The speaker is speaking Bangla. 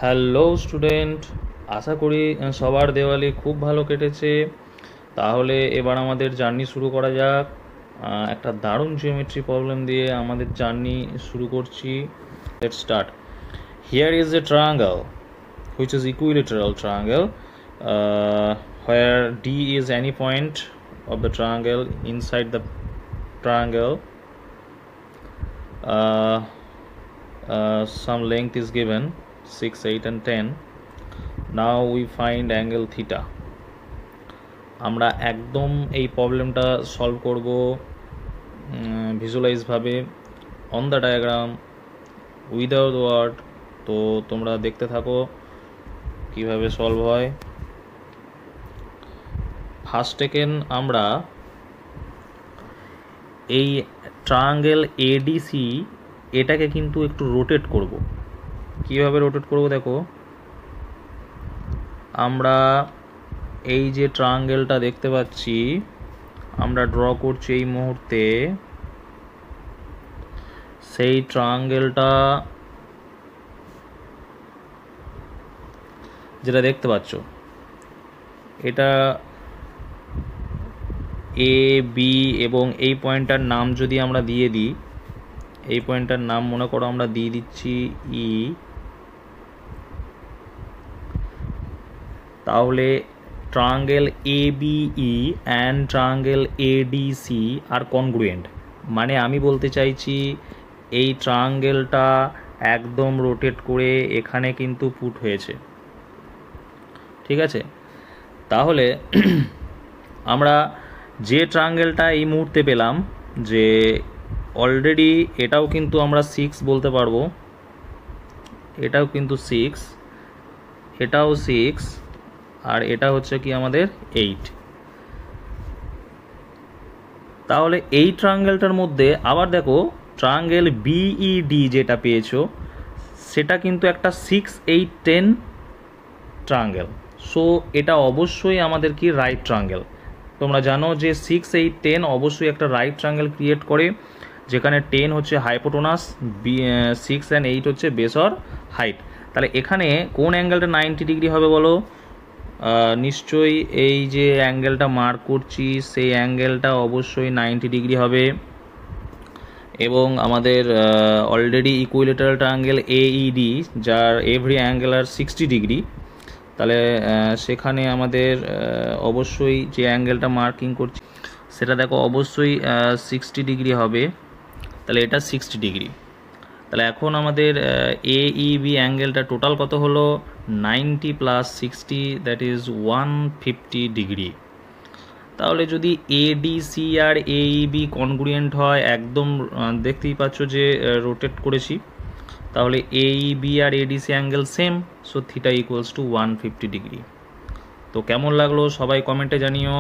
হ্যালো স্টুডেন্ট, আশা করি সবার দেওয়ালি খুব ভালো কেটেছে। তাহলে এবার আমাদের জার্নি শুরু করা যাক। একটা দারুণ জিওমেট্রি প্রবলেম দিয়ে আমাদের জার্নি শুরু করছি। Let's start. Here is a triangle which is equilateral triangle where D is any point of the triangle inside the triangle. Some length is given 6, 8 and 10. Now we find angle theta. আমরা একদম এই প্রবলেমটা সলভ করব ভিজুয়ালাইজ ভাবে on the diagram without word. তো তোমরা দেখতে থাকো কিভাবে সলভ হয়। ফার্স্ট সেকেন্ড আমরা এই ট্রায়াঙ্গেল এডিসি এটাকে কিন্তু একটু রোটেট করব। কিভাবে রোটেট করব দেখো, আমরা এই যে ট্রায়াঙ্গেলটা দেখতে পাচ্ছি আমরা ড্র করছি এই মুহূর্তে, সেই ট্রায়াঙ্গেলটা যেটা দেখতে পাচ্ছ এটা এ বি এবং এই পয়েন্টটার নাম যদি আমরা দিয়ে দিই, এই পয়েন্টটার নাম মনে করো আমরা দিয়ে দিচ্ছি ই, তাহলে triangle ABE and triangle ADC are congruent. মানে আমি বলতে চাইছি এই ট্রায়াঙ্গেলটা একদম রোটেট করে এখানে কিন্তু পুট হয়েছে, ঠিক আছে। তাহলে আমরা যে ট্রায়াঙ্গেলটা এই মুহূর্তে পেলাম, যে অলরেডি এটাও কিন্তু আমরা 6 বলতে পারবো, এটাও কিন্তু 6, এটাও 6 আর এটা হচ্ছে কি আমাদের 8। তাহলে এই ট্রায়াঙ্গেলটার মধ্যে আবার দেখো ট্রায়াঙ্গেল বিইডি যেটা পেয়েছো সেটা কিন্তু একটা 6, 8, 10 ট্রায়াঙ্গেল। সো এটা অবশ্যই আমাদের কি রাইট ট্রায়াঙ্গেল। তোমরা জানো যে 6, 8, 10 অবশ্যই একটা রাইট ট্রায়াঙ্গেল ক্রিয়েট করে, যেখানে 10 হচ্ছে হাইপোটেনাস, 6 অ্যান্ড 8 হচ্ছে বেস অর হাইট। তাহলে এখানে কোন অ্যাঙ্গেলটা 90 ডিগ্রি হবে বলো? নিশ্চয়ই এই যে অ্যাঙ্গেলটা মার্ক করছি সেই অ্যাঙ্গেলটা অবশ্যই 90 ডিগ্রি হবে। এবং আমাদের অলরেডি ইকুইলেটারাল ট্রায়াঙ্গেল এইডি যার এভরি অ্যাঙ্গেল আর 60 ডিগ্রি, তাহলে সেখানে আমাদের অবশ্যই যে অ্যাঙ্গেলটা মার্কিং করছি সেটা দেখো অবশ্যই 60 ডিগ্রি হবে। তাহলে এটা 60 ডিগ্রি। তাহলে এখন আমাদের এইবি অ্যাঙ্গেলটা টোটাল কত হলো? 90 + 60 দ্যাট ইজ 150 ডিগ্রি। তাহলে যদি এডিসি আর এইবি কনগ্রুয়েন্ট হয়, একদম দেখতেই পাচ্ছ যে রোটেট করেছি, তাহলে এইবি আর ADC angle same, so theta equals to 150 degree. তো কেমন লাগলো সবাই কমেন্টে জানিও।